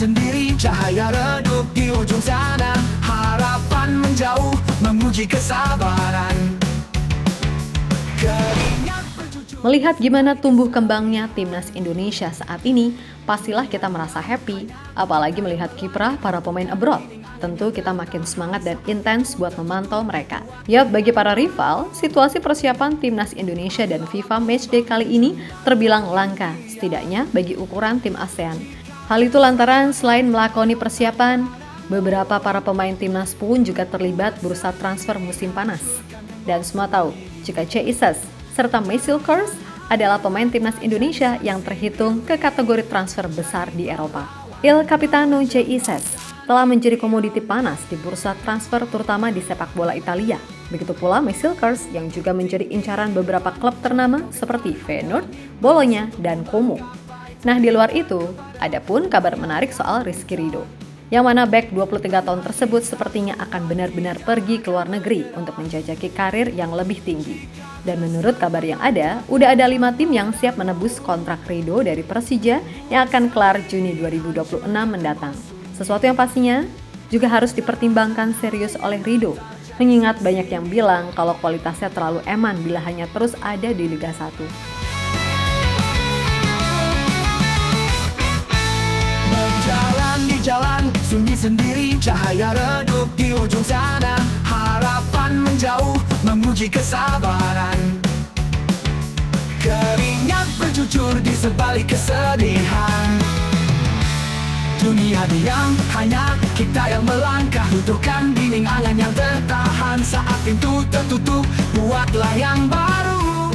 sendiri, cahaya redup di ujung sana. Harapan menjauh, menguji kesabaran. Keringat bercucur. Melihat gimana tumbuh kembangnya timnas Indonesia saat ini, pastilah kita merasa happy, apalagi melihat kiprah para pemain abroad. Tentu kita makin semangat dan intens buat memantau mereka. Yap, bagi para rival, situasi persiapan timnas Indonesia dan FIFA Matchday kali ini terbilang langka, setidaknya bagi ukuran tim ASEAN. Hal itu lantaran selain melakoni persiapan, beberapa para pemain timnas pun juga terlibat bursa transfer musim panas. Dan semua tahu, jika Jesus serta Marcel Kors adalah pemain timnas Indonesia yang terhitung ke kategori transfer besar di Eropa. Il Capitano Jesus telah menjadi komoditi panas di bursa transfer terutama di sepak bola Italia. Begitu pula Marcel Kors yang juga menjadi incaran beberapa klub ternama seperti Feyenoord, Bologna, dan Como. Nah, di luar itu, ada pun kabar menarik soal Rizky Ridho, yang mana bek 23 tahun tersebut sepertinya akan benar-benar pergi ke luar negeri untuk menjajaki karir yang lebih tinggi. Dan menurut kabar yang ada, udah ada 5 tim yang siap menebus kontrak Ridho dari Persija yang akan kelar Juni 2026 mendatang. Sesuatu yang pastinya juga harus dipertimbangkan serius oleh Ridho, mengingat banyak yang bilang kalau kualitasnya terlalu eman bila hanya terus ada di Liga 1. Berjalan di jalan, sunyi sendiri, cahaya redup di ujung sana. Harapan menjauh, menguji kesabaran. Keringat bercucur di sebalik kesedihan. Dunia diam, hanya kita yang melangkah. Butuhkan dinding angan yang tertahan. Saat pintu tertutup, buatlah yang baru.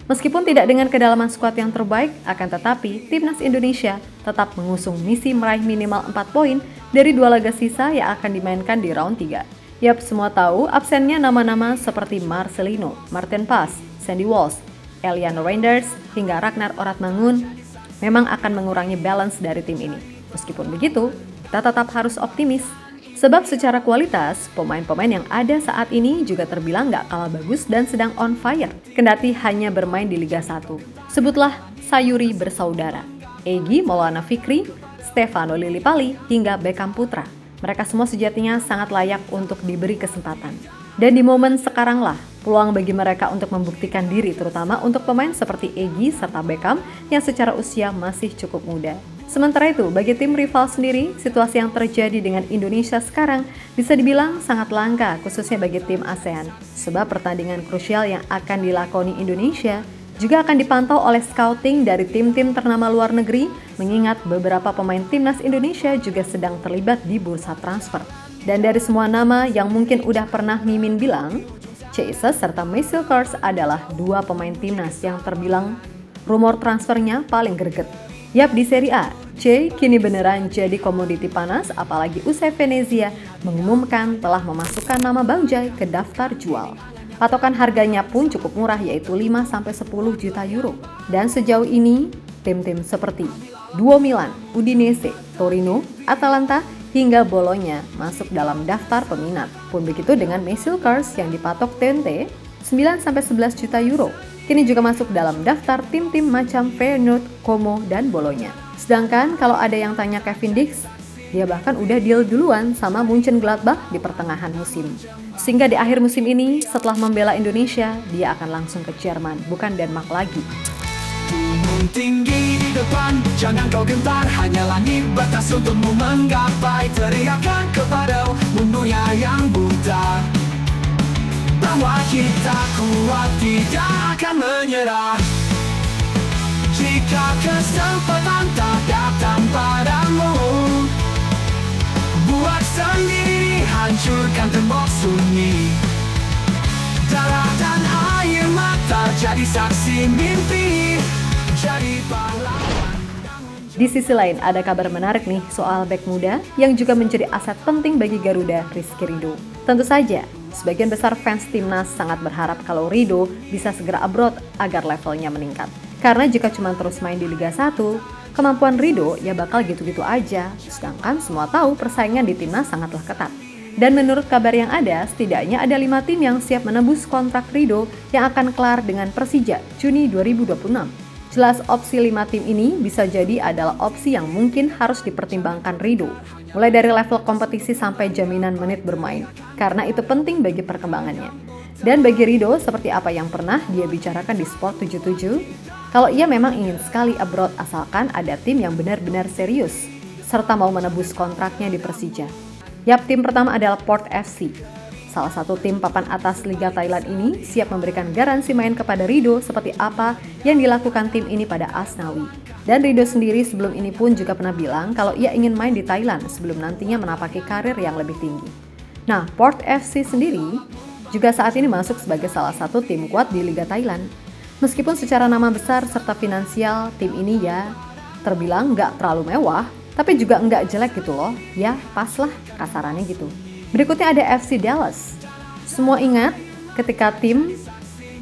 Meskipun tidak dengan kedalaman skuad yang terbaik, akan tetapi timnas Indonesia tetap mengusung misi meraih minimal 4 poin dari 2 laga sisa yang akan dimainkan di round 3. Yap, semua tahu absennya nama-nama seperti Marcelino, Martin Paes, Sandy Walsh, Eliano Reinders, hingga Ragnar Oratmangun memang akan mengurangi balance dari tim ini. Meskipun begitu, kita tetap harus optimis. Sebab secara kualitas, pemain-pemain yang ada saat ini juga terbilang gak kalah bagus dan sedang on fire, kendati hanya bermain di Liga 1. Sebutlah Sayuri bersaudara, Egy Maulana Fikri, Stefano Lillipali, hingga Beckham Putra. Mereka semua sejatinya sangat layak untuk diberi kesempatan. Dan di momen sekarang lah, peluang bagi mereka untuk membuktikan diri, terutama untuk pemain seperti Egy serta Beckham yang secara usia masih cukup muda. Sementara itu, bagi tim rival sendiri, situasi yang terjadi dengan Indonesia sekarang bisa dibilang sangat langka, khususnya bagi tim ASEAN. Sebab pertandingan krusial yang akan dilakoni Indonesia juga akan dipantau oleh scouting dari tim-tim ternama luar negeri, mengingat beberapa pemain timnas Indonesia juga sedang terlibat di bursa transfer. Dan dari semua nama yang mungkin udah pernah Mimin bilang, Jesus serta Marcel Kors adalah 2 pemain timnas yang terbilang rumor transfernya paling greget. Yap, di Serie A, C kini beneran jadi komoditi panas, apalagi usai Venezia mengumumkan telah memasukkan nama Bang Jai ke daftar jual. Patokan harganya pun cukup murah, yaitu 5-10 juta euro. Dan sejauh ini, tim-tim seperti Duo Milan, Udinese, Torino, Atalanta, hingga Bologna masuk dalam daftar peminat. Pun begitu dengan Marcel Kors yang dipatok TNT 9-11 juta euro. Kini juga masuk dalam daftar tim-tim macam Feyenoord, Como, dan Bologna. Sedangkan kalau ada yang tanya Kevin Dix, dia bahkan udah deal duluan sama Mönchengladbach di pertengahan musim. Sehingga di akhir musim ini, setelah membela Indonesia, dia akan langsung ke Jerman, bukan Denmark lagi. Gunung tinggi di depan, jangan kau gentar. Hanya langit batas untukmu menggapai. Teriakan kepada dunia yang buta bahwa kita kuat, tidak akan menyerah. Jika kesempatan tak datang padamu, buat sendiri, hancurkan tembok sunyi. Darah dan air mata jadi saksi mimpi, jadi pahlawan. Di sisi lain, ada kabar menarik nih soal bek muda yang juga menjadi aset penting bagi Garuda, Rizky Ridho. Tentu saja, sebagian besar fans timnas sangat berharap kalau Ridho bisa segera abroad agar levelnya meningkat. Karena jika cuma terus main di Liga 1, kemampuan Ridho ya bakal gitu-gitu aja. Sedangkan semua tahu persaingan di timnas sangatlah ketat. Dan menurut kabar yang ada, setidaknya ada 5 tim yang siap menembus kontrak Ridho yang akan kelar dengan Persija Juni 2026. Jelas opsi 5 tim ini bisa jadi adalah opsi yang mungkin harus dipertimbangkan Rido, mulai dari level kompetisi sampai jaminan menit bermain, karena itu penting bagi perkembangannya. Dan bagi Rido, seperti apa yang pernah dia bicarakan di Sport 77, kalau ia memang ingin sekali abroad asalkan ada tim yang benar-benar serius, serta mau menebus kontraknya di Persija. Yap, tim pertama adalah Port FC. Salah satu tim papan atas Liga Thailand ini siap memberikan garansi main kepada Rido seperti apa yang dilakukan tim ini pada Asnawi. Dan Rido sendiri sebelum ini pun juga pernah bilang kalau ia ingin main di Thailand sebelum nantinya menapaki karir yang lebih tinggi. Nah, Port FC sendiri juga saat ini masuk sebagai salah satu tim kuat di Liga Thailand. Meskipun secara nama besar serta finansial, tim ini ya terbilang nggak terlalu mewah, tapi juga nggak jelek gitu loh. Ya, pas lah kasarannya gitu. Berikutnya ada FC Dallas. Semua ingat ketika tim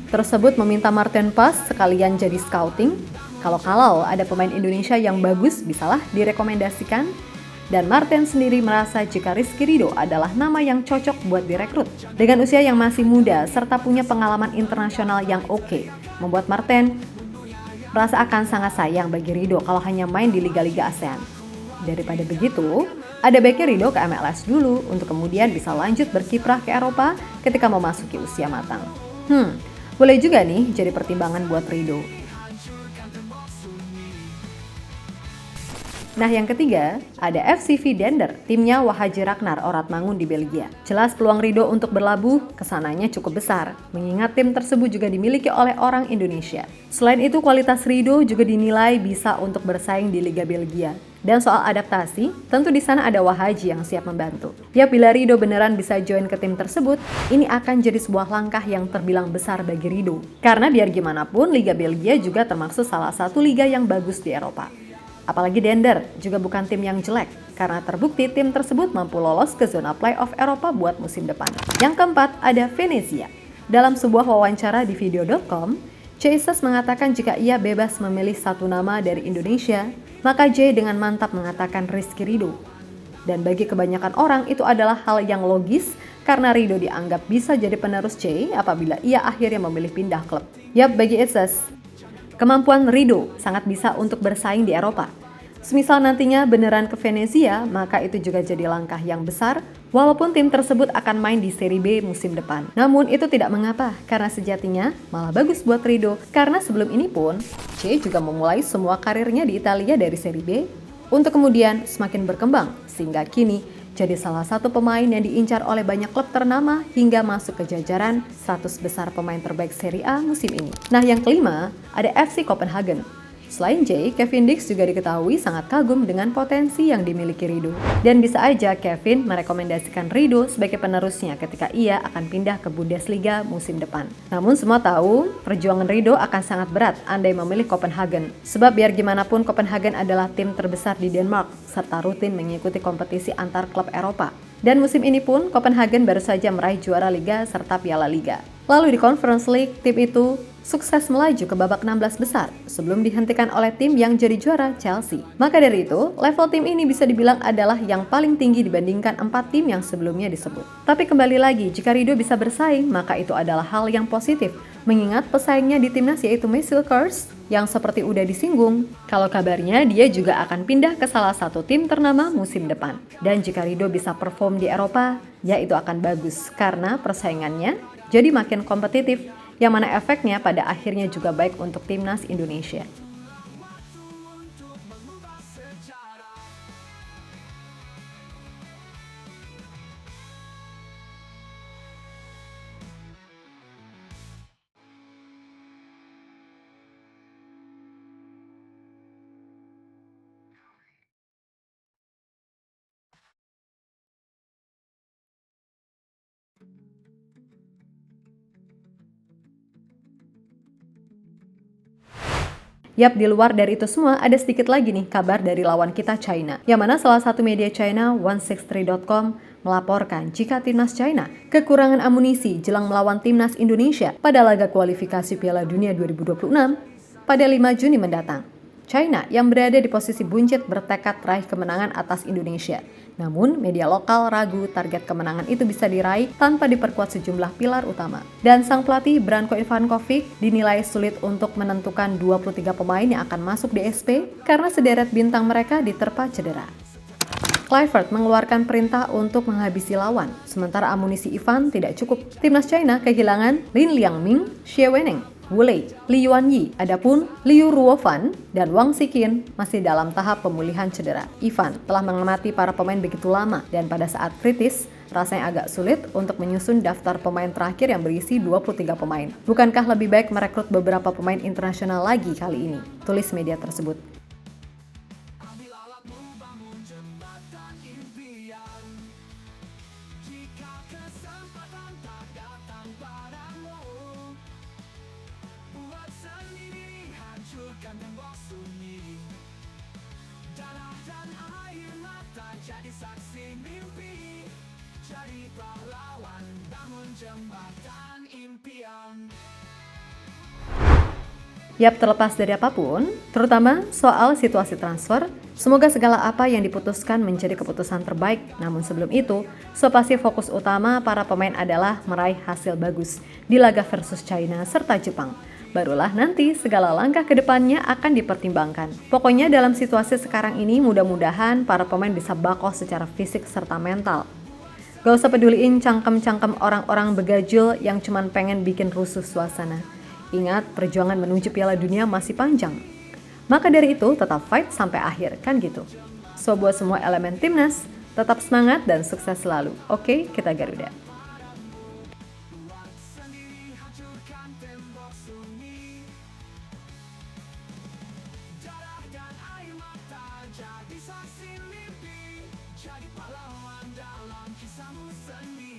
tersebut meminta Martin Paes sekalian jadi scouting. Kalau ada pemain Indonesia yang bagus, bisalah direkomendasikan. Dan Martin sendiri merasa jika Rizky Ridho adalah nama yang cocok buat direkrut. Dengan usia yang masih muda serta punya pengalaman internasional yang oke, membuat Martin merasa akan sangat sayang bagi Ridho kalau hanya main di liga-liga ASEAN. Daripada begitu, ada baiknya Ridho ke MLS dulu untuk kemudian bisa lanjut berkiprah ke Eropa ketika memasuki usia matang. Boleh juga nih jadi pertimbangan buat Ridho. Nah, yang ketiga, ada FCV Dender, timnya Wahaji Ragnar Oratmangun di Belgia. Jelas peluang Ridho untuk berlabuh kesananya cukup besar, mengingat tim tersebut juga dimiliki oleh orang Indonesia. Selain itu, kualitas Ridho juga dinilai bisa untuk bersaing di Liga Belgia. Dan soal adaptasi, tentu di sana ada Wahaji yang siap membantu. Ya, bila Ridho beneran bisa join ke tim tersebut, ini akan jadi sebuah langkah yang terbilang besar bagi Ridho. Karena biar gimana pun, Liga Belgia juga termasuk salah satu liga yang bagus di Eropa. Apalagi Dender juga bukan tim yang jelek, karena terbukti tim tersebut mampu lolos ke zona playoff Eropa buat musim depan. Yang keempat ada Venezia. Dalam sebuah wawancara di video.com, Jesus mengatakan jika ia bebas memilih satu nama dari Indonesia, maka Jay dengan mantap mengatakan Rizky Ridho. Dan bagi kebanyakan orang itu adalah hal yang logis karena Ridho dianggap bisa jadi penerus Jay apabila ia akhirnya memilih pindah klub. Yap, bagi Jesus, kemampuan Ridho sangat bisa untuk bersaing di Eropa. Semisal nantinya beneran ke Venezia, maka itu juga jadi langkah yang besar, walaupun tim tersebut akan main di Serie B musim depan. Namun itu tidak mengapa, karena sejatinya malah bagus buat Ridho. Karena sebelum ini pun, C juga memulai semua karirnya di Italia dari Serie B, untuk kemudian semakin berkembang, sehingga kini jadi salah satu pemain yang diincar oleh banyak klub ternama hingga masuk ke jajaran 100 besar pemain terbaik Serie A musim ini. Nah, yang kelima, ada FC Copenhagen. Selain Jay, Kevin Dix juga diketahui sangat kagum dengan potensi yang dimiliki Ridho. Dan bisa aja Kevin merekomendasikan Ridho sebagai penerusnya ketika ia akan pindah ke Bundesliga musim depan. Namun semua tahu, perjuangan Ridho akan sangat berat andai memilih Copenhagen. Sebab biar gimana pun Copenhagen adalah tim terbesar di Denmark, serta rutin mengikuti kompetisi antar klub Eropa. Dan musim ini pun Copenhagen baru saja meraih juara Liga serta Piala Liga. Lalu di Conference League, tim itu sukses melaju ke babak 16 besar sebelum dihentikan oleh tim yang jadi juara Chelsea. Maka dari itu, level tim ini bisa dibilang adalah yang paling tinggi dibandingkan 4 tim yang sebelumnya disebut. Tapi kembali lagi, jika Ridho bisa bersaing, maka itu adalah hal yang positif. Mengingat pesaingnya di timnas yaitu Marcel Kers yang seperti udah disinggung, kalau kabarnya dia juga akan pindah ke salah satu tim ternama musim depan. Dan jika Ridho bisa perform di Eropa, ya itu akan bagus karena persaingannya jadi makin kompetitif, yang mana efeknya pada akhirnya juga baik untuk timnas Indonesia. Yap, di luar dari itu semua ada sedikit lagi nih kabar dari lawan kita China. Yang mana salah satu media China 163.com melaporkan jika timnas China kekurangan amunisi jelang melawan timnas Indonesia pada laga kualifikasi Piala Dunia 2026 pada 5 Juni mendatang. China yang berada di posisi buncit bertekad raih kemenangan atas Indonesia. Namun, media lokal ragu target kemenangan itu bisa diraih tanpa diperkuat sejumlah pilar utama. Dan sang pelatih Branko Ivanovic dinilai sulit untuk menentukan 23 pemain yang akan masuk di SP karena sederet bintang mereka diterpa cedera. Kluivert mengeluarkan perintah untuk menghabisi lawan, sementara amunisi Ivan tidak cukup. Timnas China kehilangan Lin Liangming, Xie Wenning, Wu Lei, Li Yuanyi, adapun Liu Ruofan dan Wang Xiqin masih dalam tahap pemulihan cedera. Ivan telah mengamati para pemain begitu lama dan pada saat kritis, rasanya agak sulit untuk menyusun daftar pemain terakhir yang berisi 23 pemain. Bukankah lebih baik merekrut beberapa pemain internasional lagi kali ini? Tulis media tersebut. Ambil alatmu bangun jembatan impian. Jika kesempatan tak datang padamu, buat sendiri, hancurkan tembok sunyi. Darah dan air mata jadi saksi mimpi. Jadi pahlawan, bangun jembatan impian. Yap, terlepas dari apapun, terutama soal situasi transfer, semoga segala apa yang diputuskan menjadi keputusan terbaik. Namun sebelum itu, pasti fokus utama para pemain adalah meraih hasil bagus di laga versus China serta Jepang. Barulah nanti segala langkah ke depannya akan dipertimbangkan. Pokoknya dalam situasi sekarang ini mudah-mudahan para pemain bisa bakoh secara fisik serta mental. Gak usah peduliin cangkem-cangkem orang-orang begajul yang cuman pengen bikin rusuh suasana. Ingat, perjuangan menuju Piala Dunia masih panjang. Maka dari itu, tetap fight sampai akhir, kan gitu. So, buat semua elemen timnas, tetap semangat dan sukses selalu. Oke, kita Garuda. Buat sendiri, hancurkan tembok sunyi. Darah dan air mata jadi saksi mimpi. Jadi pahlawan dalam kisahmu sendiri.